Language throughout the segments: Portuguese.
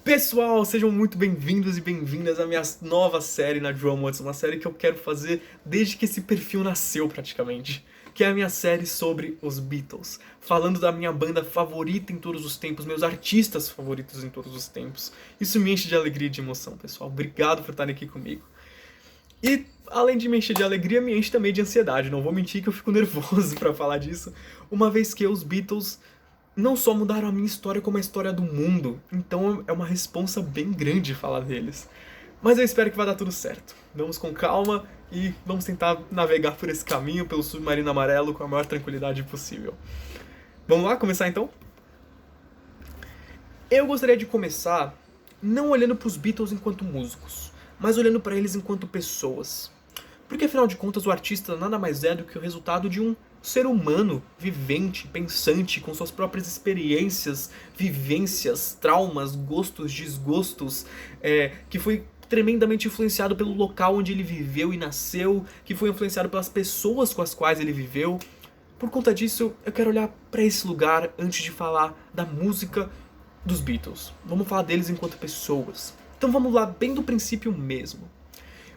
Pessoal, sejam muito bem-vindos e bem-vindas à minha nova série na Drum Watts, uma série que eu quero fazer desde que esse perfil nasceu praticamente, que é a minha série sobre os Beatles, falando da minha banda favorita em todos os tempos, meus artistas favoritos em todos os tempos. Isso me enche de alegria e de emoção, pessoal. Obrigado por estarem aqui comigo. E, além de me encher de alegria, me enche também de ansiedade. Não vou mentir que eu fico nervoso pra falar disso, uma vez que os Beatles não só mudaram a minha história, como a história do mundo. Então é uma responsa bem grande falar deles. Mas eu espero que vai dar tudo certo. Vamos com calma e vamos tentar navegar por esse caminho, pelo submarino amarelo, com a maior tranquilidade possível. Vamos lá, começar então? Eu gostaria de começar não olhando para os Beatles enquanto músicos, mas olhando para eles enquanto pessoas. Porque afinal de contas o artista nada mais é do que o resultado de um ser humano vivente, pensante, com suas próprias experiências, vivências, traumas, gostos, desgostos, que foi tremendamente influenciado pelo local onde ele viveu e nasceu, que foi influenciado pelas pessoas com as quais ele viveu. Por conta disso, eu quero olhar para esse lugar antes de falar da música dos Beatles. Vamos falar deles enquanto pessoas. Então vamos lá bem do princípio mesmo.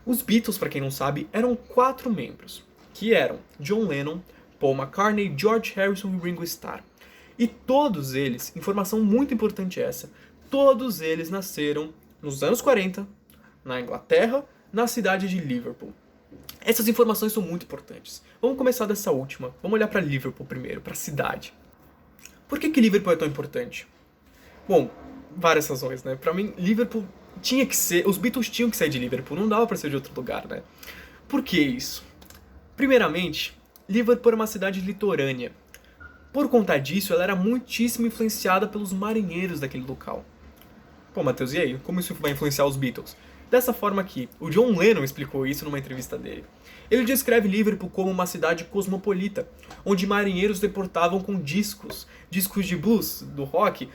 Os Beatles, para quem não sabe, eram 4 membros, que eram John Lennon, Paul McCartney, George Harrison e Ringo Starr. E todos eles, informação muito importante essa, todos eles nasceram nos anos 40, na Inglaterra, na cidade de Liverpool. Essas informações são muito importantes. Vamos começar dessa última. Vamos olhar para Liverpool primeiro, para a cidade. Por que Liverpool é tão importante? Bom, várias razões, né? Pra mim, Liverpool tinha que ser... Os Beatles tinham que sair de Liverpool, não dava pra ser de outro lugar, né? Por que isso? Primeiramente, Liverpool era uma cidade litorânea. Por conta disso, ela era muitíssimo influenciada pelos marinheiros daquele local. Pô, Matheus, e aí? Como isso vai influenciar os Beatles? Dessa forma aqui, o John Lennon explicou isso numa entrevista dele. Ele descreve Liverpool como uma cidade cosmopolita, onde marinheiros deportavam com discos de blues, do rock,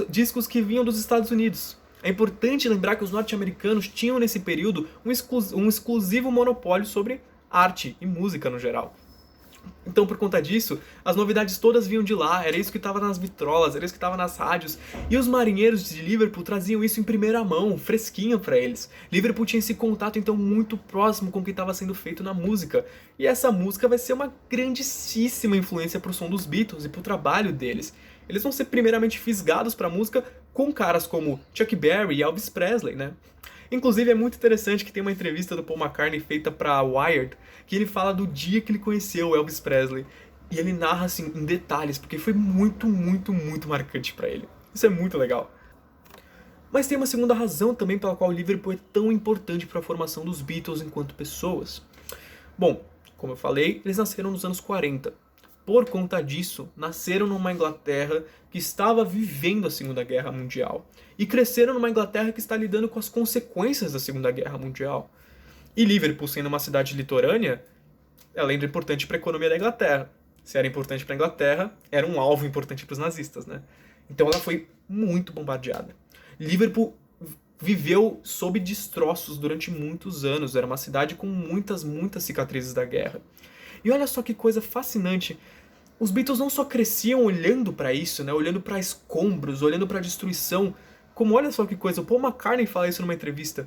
discos que vinham dos Estados Unidos. É importante lembrar que os norte-americanos tinham nesse período um exclusivo monopólio sobre arte e música no geral. Então, por conta disso, as novidades todas vinham de lá, era isso que estava nas vitrolas, era isso que estava nas rádios. E os marinheiros de Liverpool traziam isso em primeira mão, fresquinho para eles. Liverpool tinha esse contato então muito próximo com o que estava sendo feito na música. E essa música vai ser uma grandíssima influência pro som dos Beatles e pro trabalho deles. Eles vão ser primeiramente fisgados pra música com caras como Chuck Berry e Elvis Presley, né? Inclusive é muito interessante que tem uma entrevista do Paul McCartney feita pra Wired, que ele fala do dia que ele conheceu o Elvis Presley. E ele narra assim em detalhes, porque foi muito, muito, muito marcante pra ele. Isso é muito legal. Mas tem uma segunda razão também pela qual o Liverpool é tão importante para a formação dos Beatles enquanto pessoas. Bom, como eu falei, eles nasceram nos anos 40. Por conta disso, nasceram numa Inglaterra que estava vivendo a Segunda Guerra Mundial. E cresceram numa Inglaterra que está lidando com as consequências da Segunda Guerra Mundial. E Liverpool, sendo uma cidade litorânea, ela era importante para a economia da Inglaterra. Se era importante para a Inglaterra, era um alvo importante para os nazistas, né? Então ela foi muito bombardeada. Liverpool viveu sob destroços durante muitos anos. Era uma cidade com muitas, muitas cicatrizes da guerra. E olha só que coisa fascinante. Os Beatles não só cresciam olhando para isso, né? Olhando para escombros, olhando para destruição. Como olha só que coisa, o Paul McCartney fala isso numa entrevista.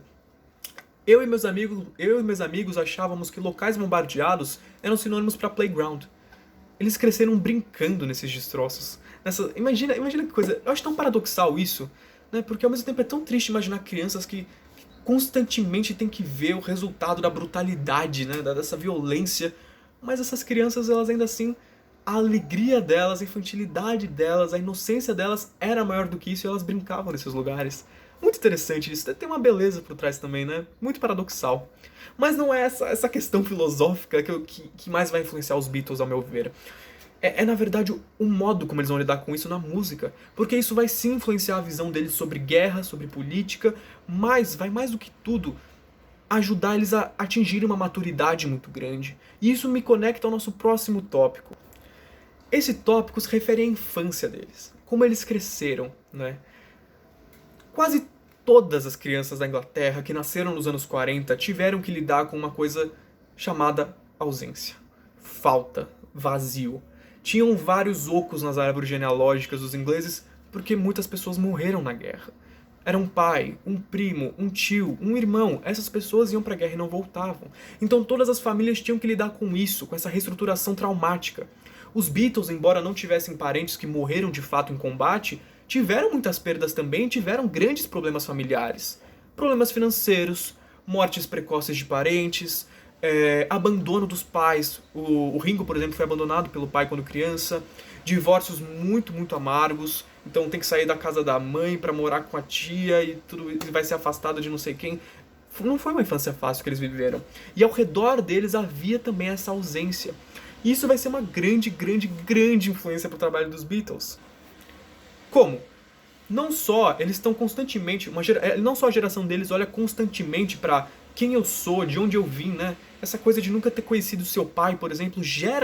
Eu e meus amigos achávamos que locais bombardeados eram sinônimos para playground. Eles cresceram brincando nesses destroços. Imagina que coisa. Eu acho tão paradoxal isso, né? Porque ao mesmo tempo é tão triste imaginar crianças que constantemente têm que ver o resultado da brutalidade, né? Dessa violência. Mas essas crianças, elas ainda assim, a alegria delas, a infantilidade delas, a inocência delas era maior do que isso e elas brincavam nesses lugares. Muito interessante isso, tem uma beleza por trás também, né? Muito paradoxal. Mas não é essa questão filosófica que mais vai influenciar os Beatles, ao meu ver. Na verdade, o modo como eles vão lidar com isso na música. Porque isso vai sim influenciar a visão deles sobre guerra, sobre política, mas vai mais do que tudo ajudar eles a atingirem uma maturidade muito grande. E isso me conecta ao nosso próximo tópico. Esse tópico se refere à infância deles, como eles cresceram, né? Quase todas as crianças da Inglaterra que nasceram nos anos 40 tiveram que lidar com uma coisa chamada ausência, falta, vazio. Tinham vários ocos nas árvores genealógicas dos ingleses porque muitas pessoas morreram na guerra. Era um pai, um primo, um tio, um irmão. Essas pessoas iam pra guerra e não voltavam. Então todas as famílias tinham que lidar com isso, com essa reestruturação traumática. Os Beatles, embora não tivessem parentes que morreram de fato em combate, tiveram muitas perdas também e tiveram grandes problemas familiares. Problemas financeiros, mortes precoces de parentes, abandono dos pais. O Ringo, por exemplo, foi abandonado pelo pai quando criança. Divórcios muito, muito amargos. Então tem que sair da casa da mãe pra morar com a tia e tudo, e vai ser afastado de não sei quem. Não foi uma infância fácil que eles viveram. E ao redor deles havia também essa ausência. E isso vai ser uma grande, grande, grande influência pro trabalho dos Beatles. Como? Não só eles estão constantemente, não só a geração deles olha constantemente pra quem eu sou, de onde eu vim, né? Essa coisa de nunca ter conhecido seu pai, por exemplo,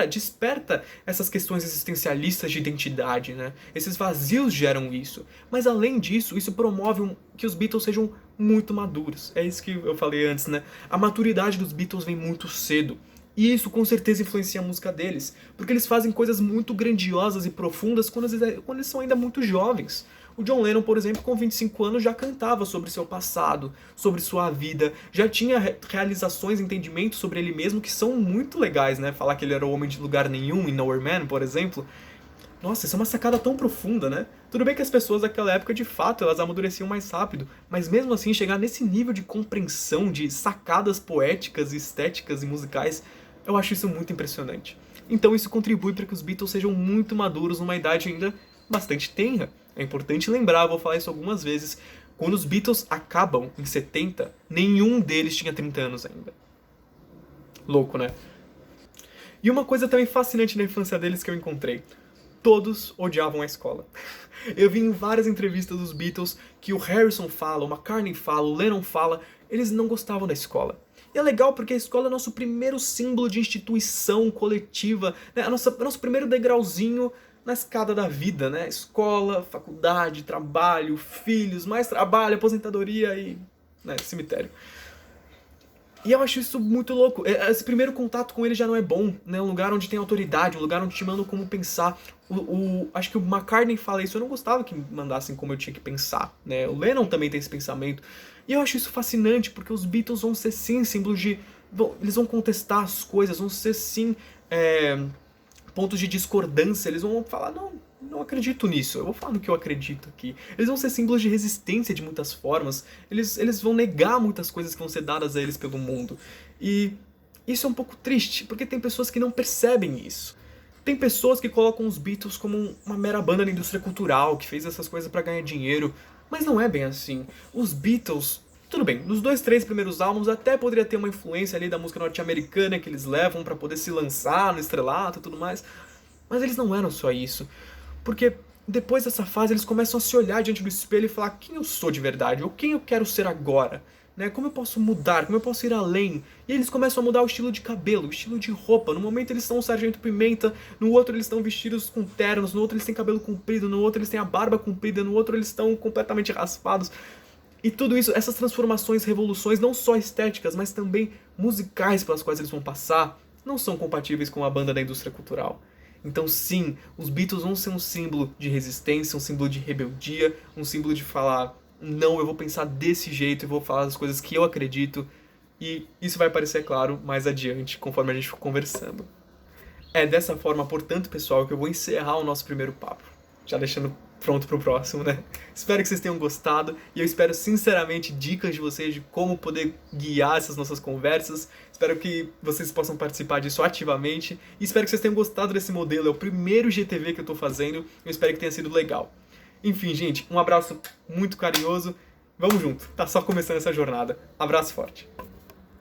desperta essas questões existencialistas de identidade, né? Esses vazios geram isso. Mas além disso, isso promove que os Beatles sejam muito maduros. É isso que eu falei antes, né? A maturidade dos Beatles vem muito cedo. E isso com certeza influencia a música deles, porque eles fazem coisas muito grandiosas e profundas quando eles são ainda muito jovens. O John Lennon, por exemplo, com 25 anos já cantava sobre seu passado, sobre sua vida, já tinha realizações, entendimentos sobre ele mesmo que são muito legais, né? Falar que ele era o homem de lugar nenhum em Nowhere Man, por exemplo. Nossa, isso é uma sacada tão profunda, né? Tudo bem que as pessoas daquela época, de fato, elas amadureciam mais rápido, mas mesmo assim, chegar nesse nível de compreensão, de sacadas poéticas, estéticas e musicais, eu acho isso muito impressionante. Então isso contribui para que os Beatles sejam muito maduros numa idade ainda bastante tenra. É importante lembrar, vou falar isso algumas vezes, quando os Beatles acabam em 70, nenhum deles tinha 30 anos ainda. Louco, né? E uma coisa também fascinante na infância deles que eu encontrei. Todos odiavam a escola. Eu vi em várias entrevistas dos Beatles que o Harrison fala, o McCartney fala, o Lennon fala, eles não gostavam da escola. E é legal porque a escola é nosso primeiro símbolo de instituição coletiva, né? Nosso primeiro degrauzinho na escada da vida, né? Escola, faculdade, trabalho, filhos, mais trabalho, aposentadoria e, né, cemitério. E eu acho isso muito louco. Esse primeiro contato com ele já não é bom, né? Um lugar onde tem autoridade, um lugar onde te mandam como pensar. Acho que o McCartney fala isso, eu não gostava que me mandassem como eu tinha que pensar, né? O Lennon também tem esse pensamento. E eu acho isso fascinante, porque os Beatles vão ser sim símbolos de... eles vão contestar as coisas, vão ser sim pontos de discordância, eles vão falar, não acredito nisso, eu vou falar no que eu acredito aqui. Eles vão ser símbolos de resistência de muitas formas, eles vão negar muitas coisas que vão ser dadas a eles pelo mundo. E isso é um pouco triste, porque tem pessoas que não percebem isso. Tem pessoas que colocam os Beatles como uma mera banda da indústria cultural, que fez essas coisas pra ganhar dinheiro, mas não é bem assim. Os Beatles, tudo bem, nos 2, 3 primeiros álbuns até poderia ter uma influência ali da música norte-americana que eles levam pra poder se lançar no estrelato e tudo mais, mas eles não eram só isso. Porque depois dessa fase eles começam a se olhar diante do espelho e falar quem eu sou de verdade, ou quem eu quero ser agora, né? Como eu posso mudar, como eu posso ir além. E eles começam a mudar o estilo de cabelo, o estilo de roupa. No momento eles são o Sargento Pimenta, no outro eles estão vestidos com ternos, no outro eles têm cabelo comprido, no outro eles têm a barba comprida, no outro eles estão completamente raspados. E tudo isso, essas transformações, revoluções, não só estéticas, mas também musicais pelas quais eles vão passar, não são compatíveis com a banda da indústria cultural. Então sim, os Beatles vão ser um símbolo de resistência, um símbolo de rebeldia, um símbolo de falar, não, eu vou pensar desse jeito, eu vou falar as coisas que eu acredito, e isso vai aparecer, claro, mais adiante, conforme a gente for conversando. É dessa forma, portanto, pessoal, que eu vou encerrar o nosso primeiro papo, já deixando pronto pro próximo, né? Espero que vocês tenham gostado e eu espero sinceramente dicas de vocês de como poder guiar essas nossas conversas. Espero que vocês possam participar disso ativamente e espero que vocês tenham gostado desse modelo. É o primeiro GTV que eu tô fazendo. Eu espero que tenha sido legal. Enfim, gente, um abraço muito carinhoso. Vamos junto. Tá só começando essa jornada. Abraço forte.